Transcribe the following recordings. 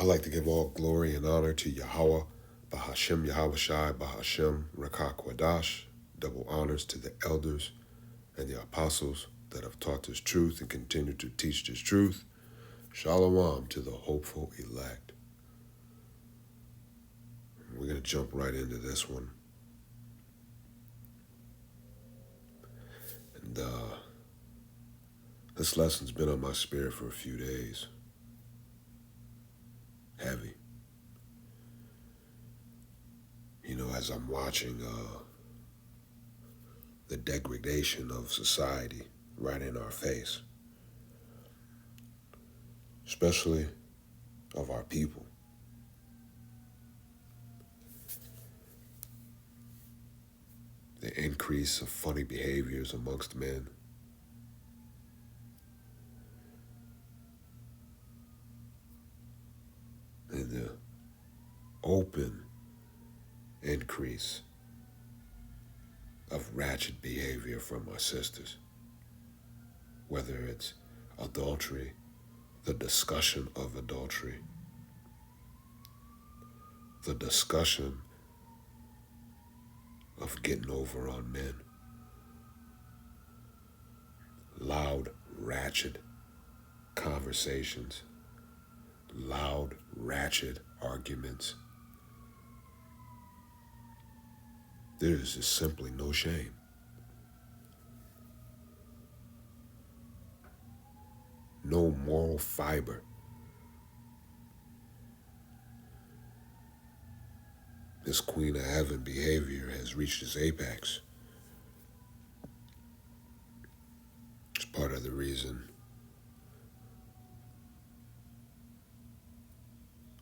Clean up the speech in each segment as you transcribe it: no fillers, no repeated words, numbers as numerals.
I like to give all glory and honor to Yahweh, Bahashem Yahushai, Bahashem Rakah Kwadash. Double honors to the elders and the apostles that have taught this truth and continue to teach this truth. Shalom to the hopeful elect. We're going to jump right into this one. And this lesson's been on my spirit for a few days. Heavy. You know, as I'm watching the degradation of society right in our face, especially of our people. The increase of funny behaviors amongst men. And the open increase of ratchet behavior from our sisters. Whether it's adultery, the discussion of adultery, the discussion of getting over on men, loud, ratchet conversations, loud, ratchet arguments. There is just simply no shame. No moral fiber. This Queen of Heaven behavior has reached its apex. It's part of the reason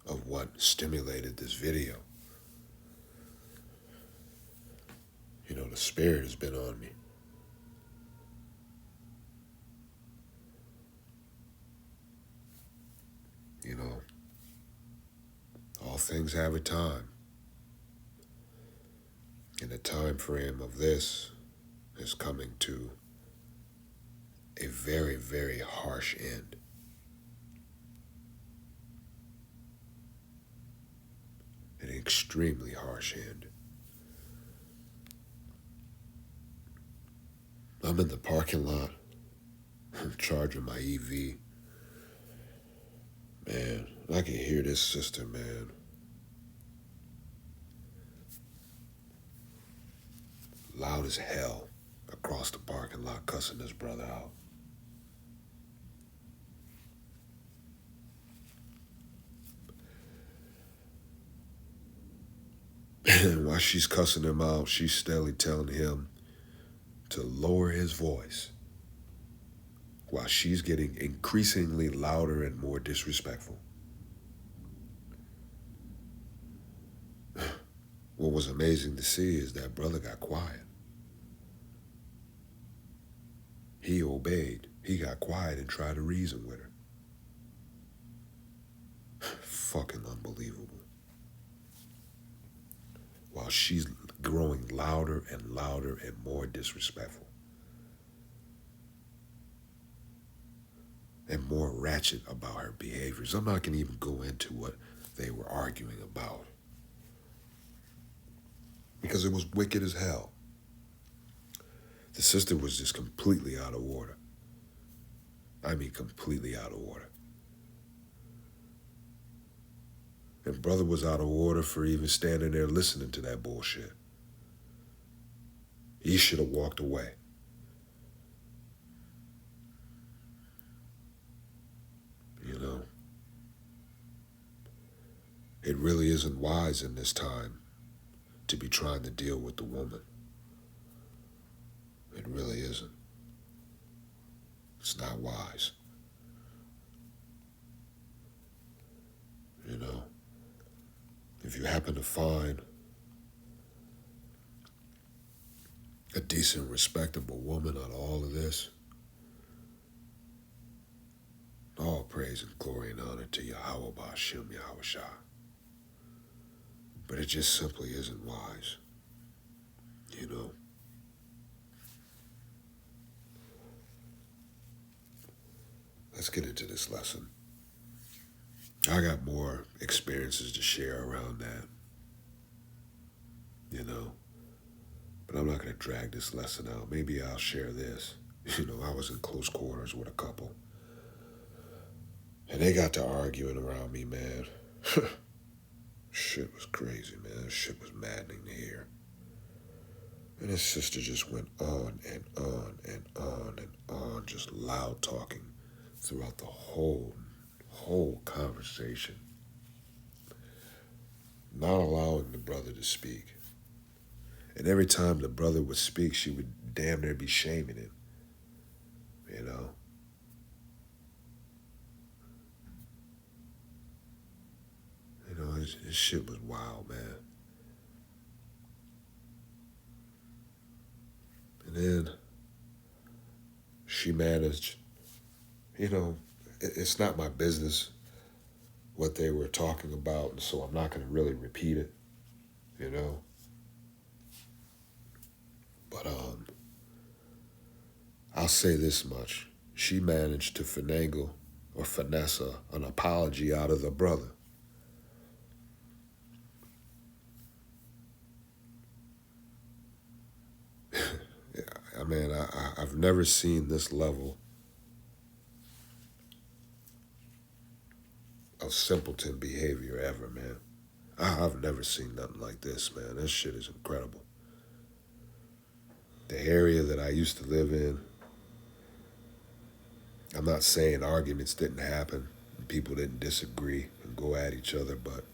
of what stimulated this video. You know, the spirit has been on me. You know, all things have a time. And the time frame of this is coming to a very, very harsh end. An extremely harsh end. I'm in the parking lot. I'm charging my EV. Man, I can hear this sister, man. Loud as hell across the parking lot cussing this brother out. And while she's cussing him out, she's steadily telling him to lower his voice while she's getting increasingly louder and more disrespectful. What was amazing to see is that brother got quiet. He obeyed. He got quiet and tried to reason with her. Fucking unbelievable. While she's growing louder and louder and more disrespectful. And more ratchet about her behaviors. I'm not going to even go into what they were arguing about. Because it was wicked as hell. The sister was just completely out of order. I mean, completely out of order. And brother was out of order for even standing there listening to that bullshit. He should have walked away. You know? It really isn't wise in this time to be trying to deal with the woman. It really isn't. It's not wise. You know? If you happen to find a decent, respectable woman out of all of this, all praise and glory and honor to Yahweh Ba'ashem Yahushua. But it just simply isn't wise. You know? Let's get into this lesson. I got more experiences to share around that, you know. But I'm not going to drag this lesson out. Maybe I'll share this. I was in close quarters with a couple, and they got to arguing around me, man. Shit was crazy, man. Shit was maddening to hear. And his sister just went on and on and on and on, just loud talking throughout the whole conversation, not allowing the brother to speak. And every time the brother would speak, she would damn near be shaming him, you know. His shit was wild, man. And then she managed, it's not my business what they were talking about, and so I'm not going to really repeat it, you know. But I'll say this much. She managed to finagle or finesse an apology out of the brother. I mean, I've never seen this level of simpleton behavior ever, man. I've never seen nothing like this, man. This shit is incredible. The area that I used to live in, I'm not saying arguments didn't happen, people didn't disagree and go at each other, but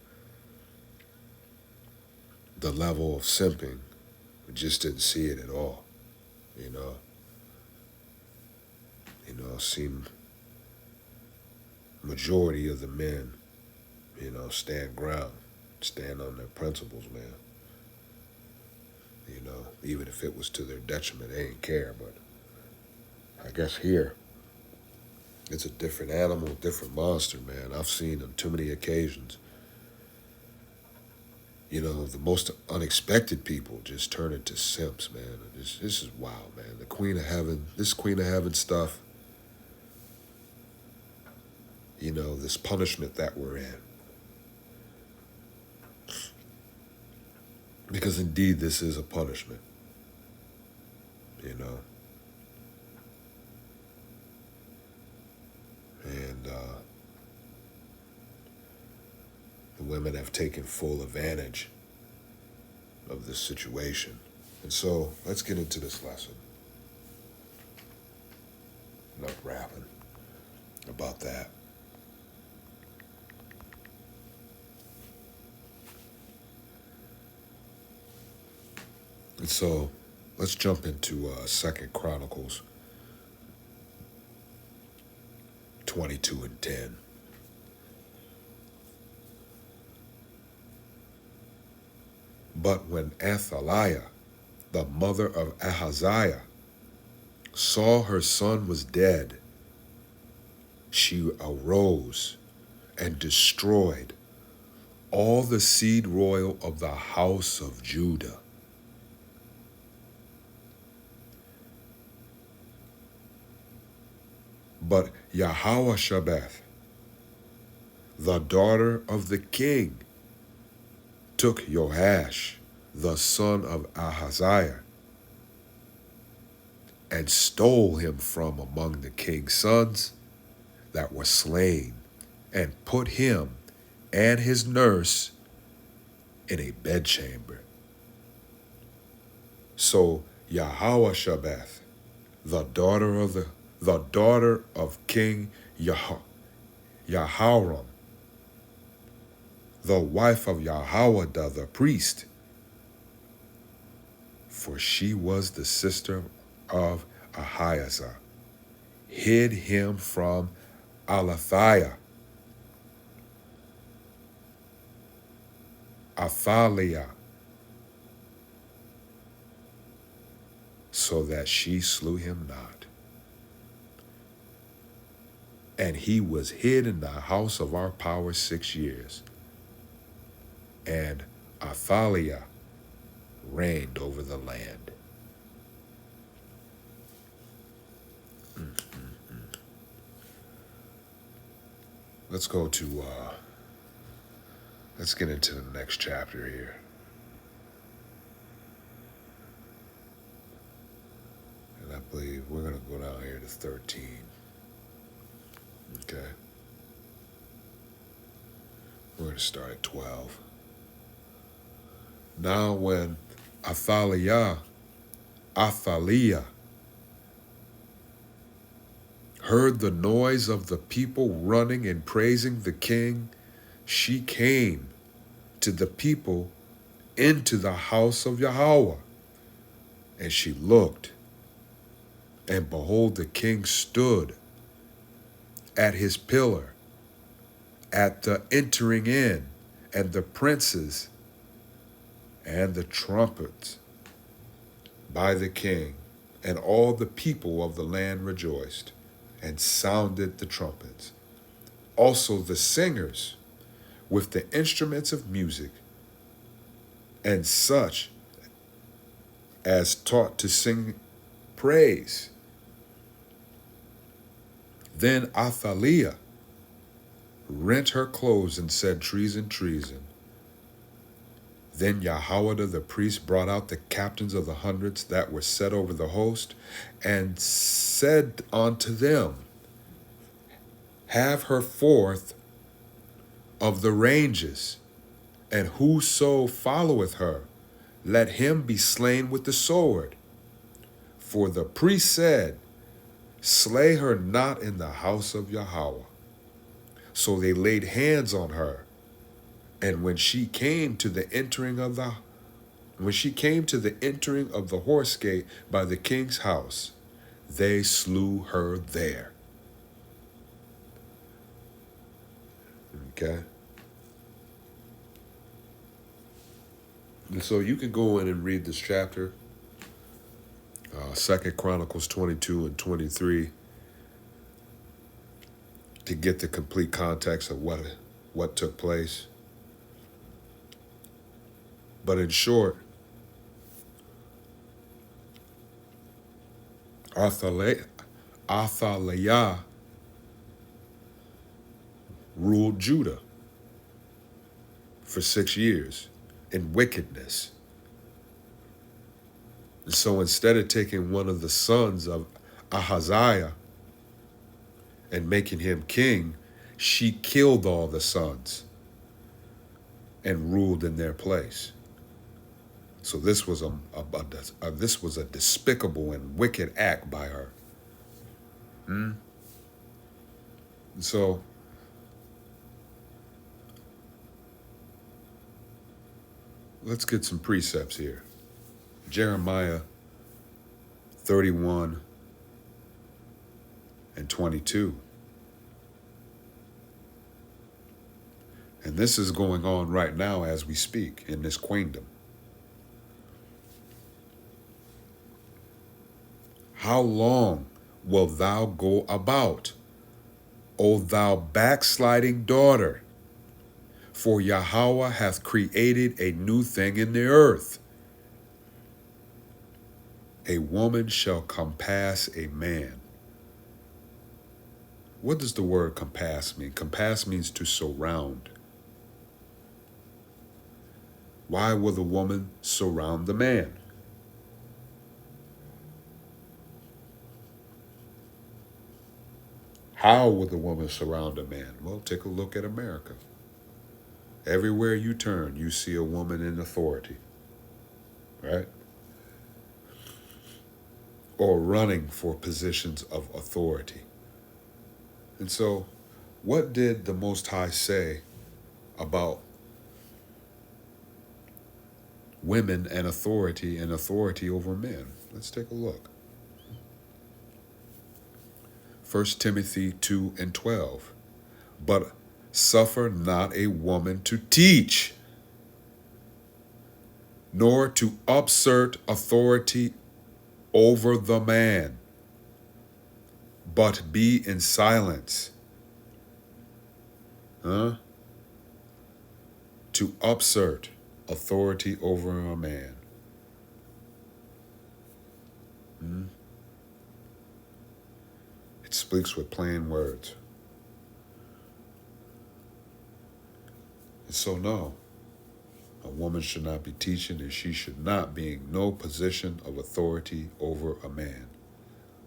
the level of simping, I just didn't see it at all, you know. I've seen majority of the men, stand ground, stand on their principles, man. Even if it was to their detriment, they didn't care. But I guess here, it's a different animal, different monster, man. I've seen on too many occasions, the most unexpected people just turn into simps, man. This is wild, man. The Queen of Heaven, this Queen of Heaven stuff, this punishment that we're in. Because indeed, this is a punishment, And the women have taken full advantage of this situation. And so, let's get into this lesson. Enough rapping about that. And so, let's jump into 2 Chronicles 22 and 10. But when Athaliah, the mother of Ahaziah, saw her son was dead, she arose and destroyed all the seed royal of the house of Judah. But Yahawashabeth, the daughter of the king, took Joash, the son of Ahaziah, and stole him from among the king's sons that were slain, and put him and his nurse in a bedchamber. So Yahawashabeth, the daughter of King Yaharam, the wife of Yahawada the priest, for she was the sister of Ahiezer, hid him from Athaliah, so that she slew him not. And he was hid in the house of our power 6 years. And Athaliah reigned over the land. Let's go to Let's get into the next chapter here. And I believe we're going to go down here to 13. Okay. We're going to start at 12. Now when Athaliah heard the noise of the people running and praising the king, she came to the people into the house of Yahweh. And she looked, and behold, the king stood at his pillar at the entering in, and the princes and the trumpets by the king, and all the people of the land rejoiced and sounded the trumpets. Also the singers with the instruments of music, and such as taught to sing praise. Then Athaliah rent her clothes and said, Treason, treason. Then Jehoiada the priest brought out the captains of the hundreds that were set over the host, and said unto them, Have her forth of the ranges, and whoso followeth her, let him be slain with the sword. For the priest said, Slay her not in the house of Yahweh. So they laid hands on her, and when she came to the entering of the horse gate by the king's house, they slew her there. Okay? And so you can go in and read this chapter, 2 Chronicles 22 and 23, to get the complete context of what took place. But in short, Athaliah ruled Judah for 6 years in wickedness. And so instead of taking one of the sons of Ahaziah and making him king, she killed all the sons and ruled in their place. So this was a despicable and wicked act by her. So let's get some precepts here. Jeremiah 31 and 22. And this is going on right now as we speak in this queendom. How long wilt thou go about, O thou backsliding daughter? For Yahweh hath created a new thing in the earth. A woman shall compass a man. What does the word compass mean? Compass means to surround. Why will the woman surround the man? How will the woman surround a man? Well, take a look at America. Everywhere you turn, you see a woman in authority, right? Or running for positions of authority. And so, what did the Most High say about women and authority over men? Let's take a look. 1 Timothy 2 and 12. But suffer not a woman to teach, nor to usurp authority over the man, but be in silence. To usurp authority over a man. It speaks with plain words. So no, a woman should not be teaching, and she should not be in no position of authority over a man.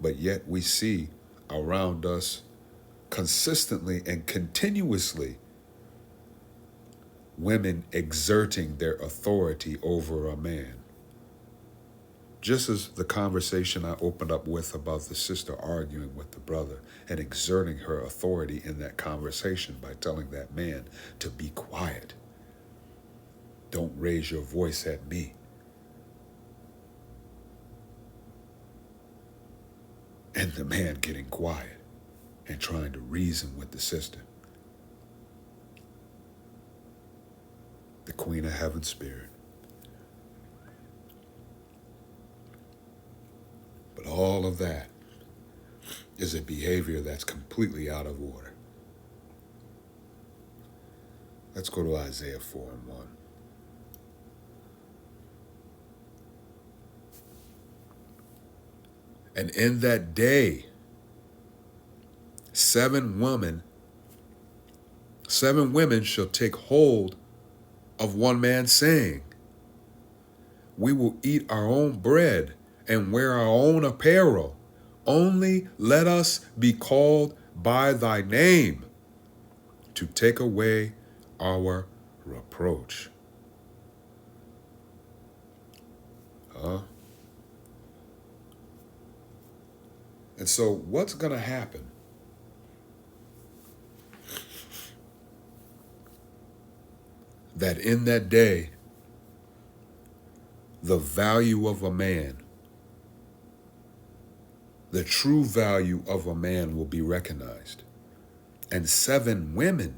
But yet we see around us consistently and continuously women exerting their authority over a man. Just as the conversation I opened up with about the sister arguing with the brother and exerting her authority in that conversation by telling that man to be quiet. Don't raise your voice at me. And the man getting quiet and trying to reason with the sister. The Queen of Heaven spirit. But all of that is a behavior that's completely out of order. Let's go to Isaiah 4:1. And in that day, 7 women shall take hold of one man, saying, we will eat our own bread and wear our own apparel. Only let us be called by thy name to take away our reproach. And so what's going to happen? That in that day, the value of a man, the true value of a man will be recognized. And 7 women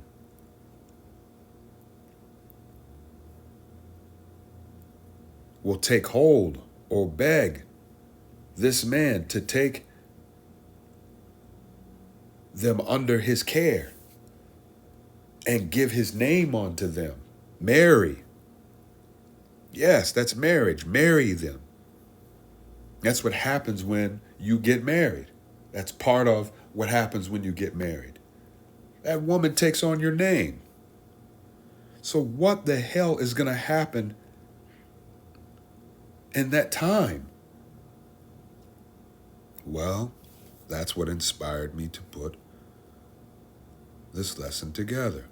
will take hold or beg this man to take them under his care and give his name unto them. Marry. Yes, that's marriage. Marry them. That's what happens when you get married. That's part of what happens when you get married. That woman takes on your name. So what the hell is going to happen in that time? Well, that's what inspired me to put this lesson together.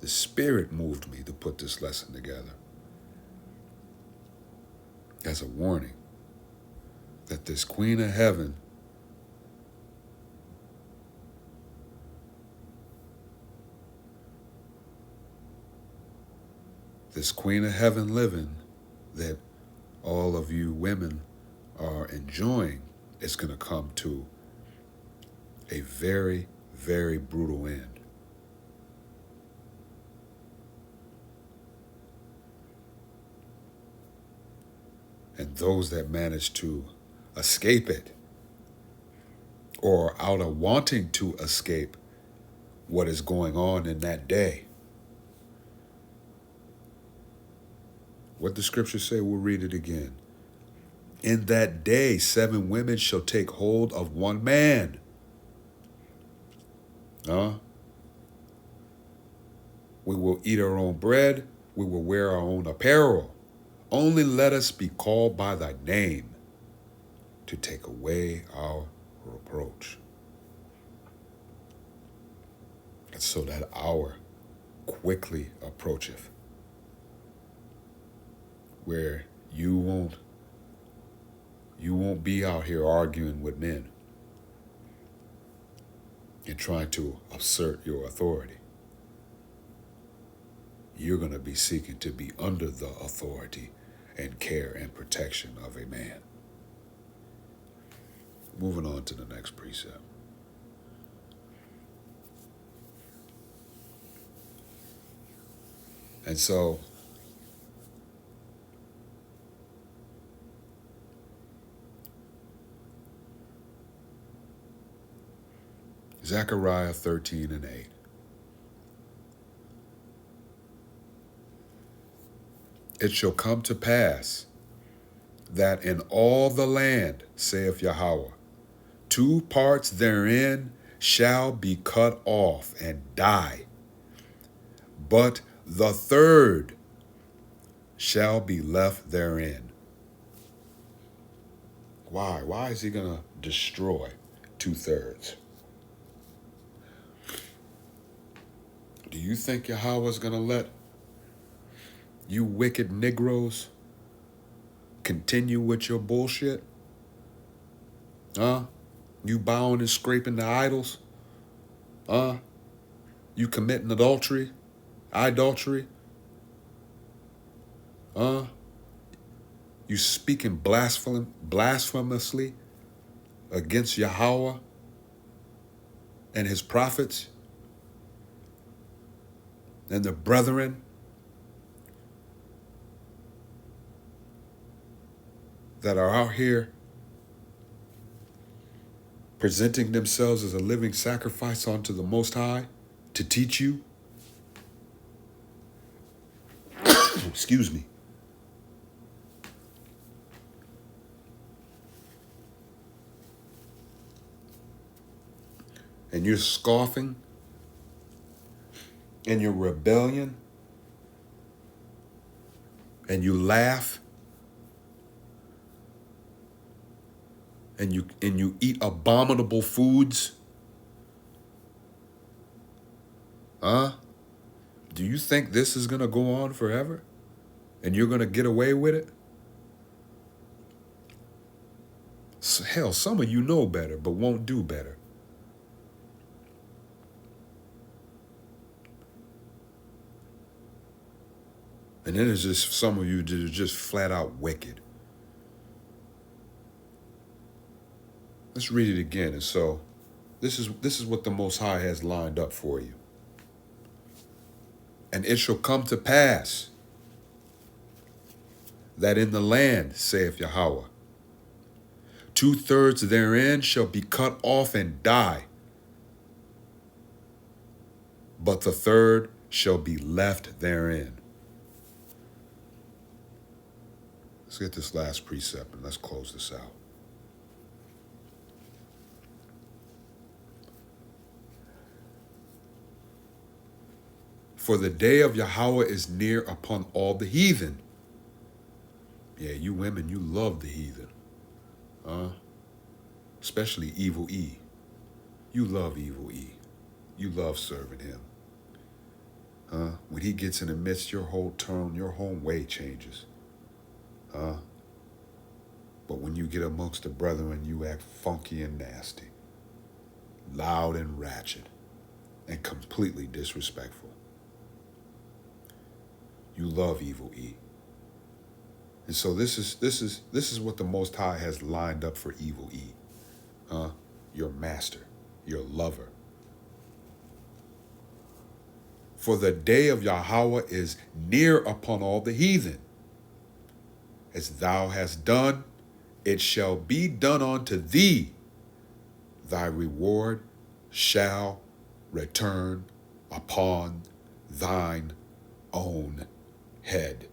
The Spirit moved me to put this lesson together as a warning that this Queen of Heaven living that all of you women are enjoying is going to come to a very, very brutal end. And those that manage to escape it, or out of wanting to escape what is going on in that day. What the scriptures say, we'll read it again. In that day, 7 women shall take hold of one man. We will eat our own bread. We will wear our own apparel. Only let us be called by thy name to take away our reproach. And so that hour quickly approacheth, where you won't be out here arguing with men and trying to assert your authority. You're going to be seeking to be under the authority and care and protection of a man. Moving on to the next precept. And so, Zechariah 13:8. It shall come to pass that in all the land, saith Yahweh, 2 parts therein shall be cut off and die, but The third shall be left therein. Why? Why is he going to destroy 2/3? Do you think Yahweh's going to let you wicked Negroes continue with your bullshit? Huh? You bowing and scraping the idols? Huh? You committing adultery? Idolatry? Huh? You speaking blasphemously against Yahweh and his prophets and the brethren that are out here presenting themselves as a living sacrifice unto the Most High to teach you? Excuse me. And you're scoffing in your rebellion and you laugh and you eat abominable foods? Huh? Do you think this is going to go on forever and you're going to get away with it? Hell, some of you know better but won't do better. And then there's just some of you that are just flat out wicked. Let's read it again. And so this is what the Most High has lined up for you. And it shall come to pass that in the land, saith Yahweh, 2/3 therein shall be cut off and die, but the third shall be left therein. Let's get this last precept and let's close this out. For the day of Yahweh is near upon all the heathen. Yeah, you women, you love the heathen. Especially Evil E. You love Evil E. You love serving him. When he gets in the midst, your whole tone, your whole way changes. But when you get amongst the brethren, you act funky and nasty, loud and ratchet, and completely disrespectful. You love Evil E. And so this is what the Most High has lined up for Evil E. Your master, your lover. For the day of Yahweh is near upon all the heathen. As thou hast done, it shall be done unto thee. Thy reward shall return upon thine own head.